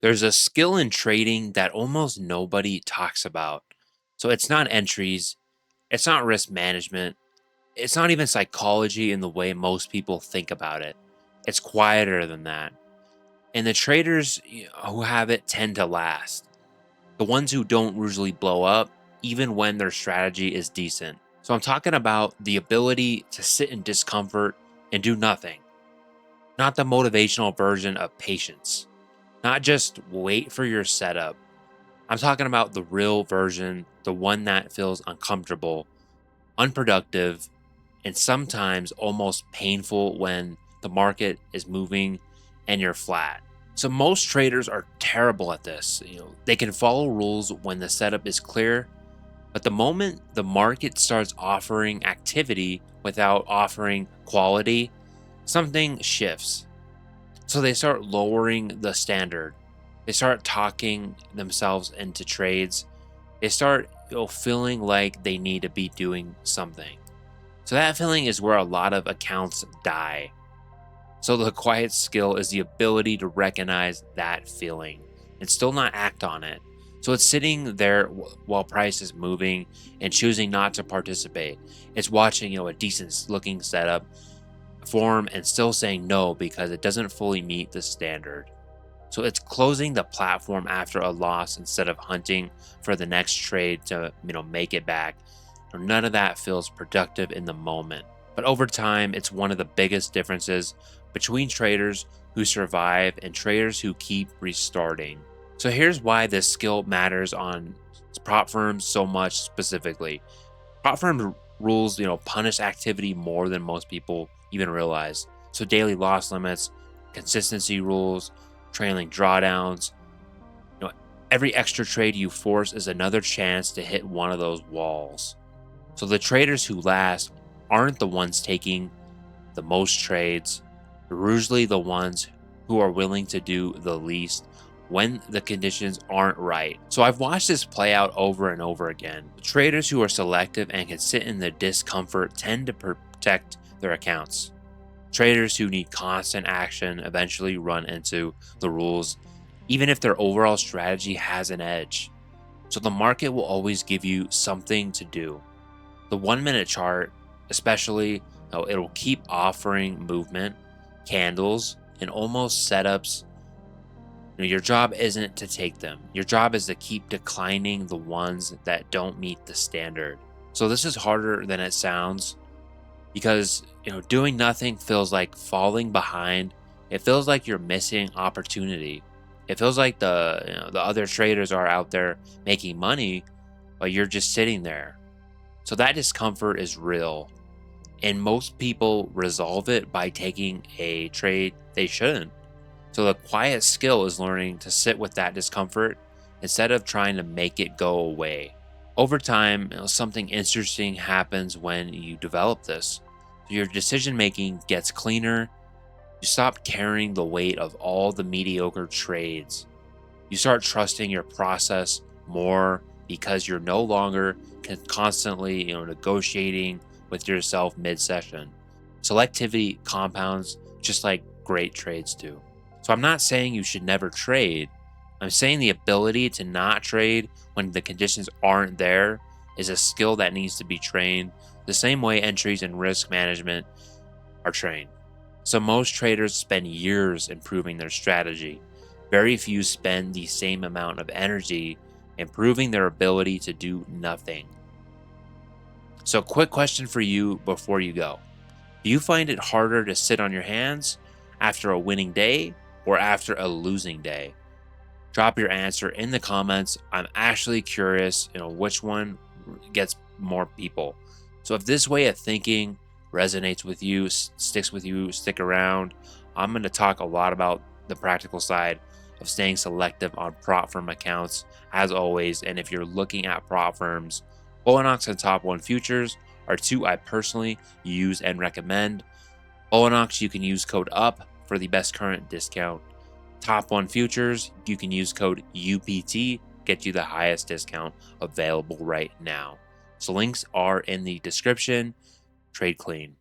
There's a skill in trading that almost nobody talks about. So it's not entries, it's not risk management, it's not even psychology in the way most people think about it. It's quieter than that. And the traders who have it tend to last. The ones who don't usually blow up, even when their strategy is decent. So I'm talking about the ability to sit in discomfort and do nothing, not the motivational version of patience, not just wait for your setup. I'm talking about the real version, the one that feels uncomfortable, unproductive, and sometimes almost painful when the market is moving and you're flat. So most traders are terrible at this. They can follow rules when the setup is clear, but the moment the market starts offering activity without offering quality, something shifts. So they start lowering the standard. They start talking themselves into trades. They start feeling like they need to be doing something. So that feeling is where a lot of accounts die. So the quiet skill is the ability to recognize that feeling and still not act on it. So it's sitting there while price is moving and choosing not to participate. It's watching, a decent looking setup form and still saying no because it doesn't fully meet the standard. So it's closing the platform after a loss instead of hunting for the next trade to, make it back. None of that feels productive in the moment. But over time, it's one of the biggest differences between traders who survive and traders who keep restarting. So here's why this skill matters on prop firms so much specifically. Prop firm rules, punish activity more than most people even realize. So daily loss limits, consistency rules, trailing drawdowns, you know, every extra trade you force is another chance to hit one of those walls. So the traders who last aren't the ones taking the most trades. They're usually the ones who are willing to do the least when the conditions aren't right. So I've watched this play out over and over again. The traders who are selective and can sit in the discomfort tend to protect their accounts. Traders who need constant action eventually run into the rules, even if their overall strategy has an edge. So the market will always give you something to do. The 1 minute chart, especially, it'll keep offering movement, candles, and almost setups. Your job isn't to take them. Your job is to keep declining the ones that don't meet the standard. So this is harder than it sounds because, doing nothing feels like falling behind. It feels like you're missing opportunity. It feels like the other traders are out there making money, but you're just sitting there. So that discomfort is real. And most people resolve it by taking a trade they shouldn't. So the quiet skill is learning to sit with that discomfort instead of trying to make it go away. Over time, something interesting happens when you develop this. So your decision making gets cleaner. You stop carrying the weight of all the mediocre trades. You start trusting your process more because you're no longer constantly, negotiating with yourself mid-session. Selectivity compounds just like great trades do. So I'm not saying you should never trade. I'm saying the ability to not trade when the conditions aren't there is a skill that needs to be trained the same way entries and risk management are trained. So most traders spend years improving their strategy. Very few spend the same amount of energy improving their ability to do nothing. So quick question for you before you go. Do you find it harder to sit on your hands after a winning day or after a losing day? Drop your answer in the comments. I'm actually curious, which one gets more people. So if this way of thinking resonates with you, sticks with you, stick around. I'm going to talk a lot about the practical side of staying selective on prop firm accounts as always. And if you're looking at prop firms, Bulenox and Top One Futures are two I personally use and recommend. Bulenox, you can use code UP for the best current discount. Top One Futures, you can use code UPT, get you the highest discount available right now. So links are in the description. Trade clean.